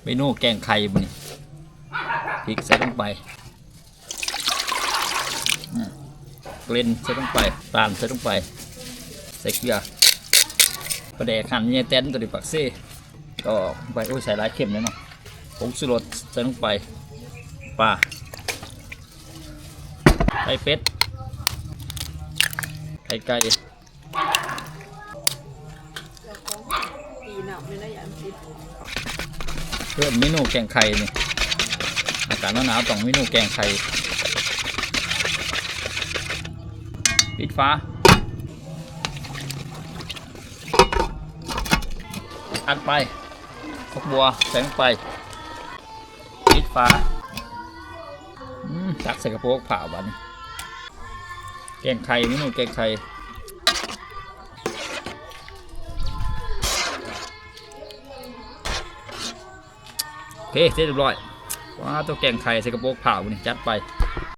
เมนูแกงไข่มันพริกใส่ลงไปเกล็นใส่ลงไปตาลใส่ลงไปใส่เกลือปลาแดกหั่นเนี่ยเต้นตัวดิปักเซ่ก็ไปโอ้ยใส่ลายเค็มเลยเนาะผงชูรสใส่ลงไปปลาไข่เป็ดไข่ไก่เพิ่มเมนูแกงไข่นี่อากาศหนาวๆต้องเมนูแกงไข่ปิดฟ้าอัดไปผักบัวใส่ลงไปปิดฟ้าตักใส่กระโปงผ่าบันแกงไข่เมนูแกงไข่โอเคเสร็จเรียบร้อยว้าตัวแกงไข่ใส่กระโปงผ่าบันจัดไป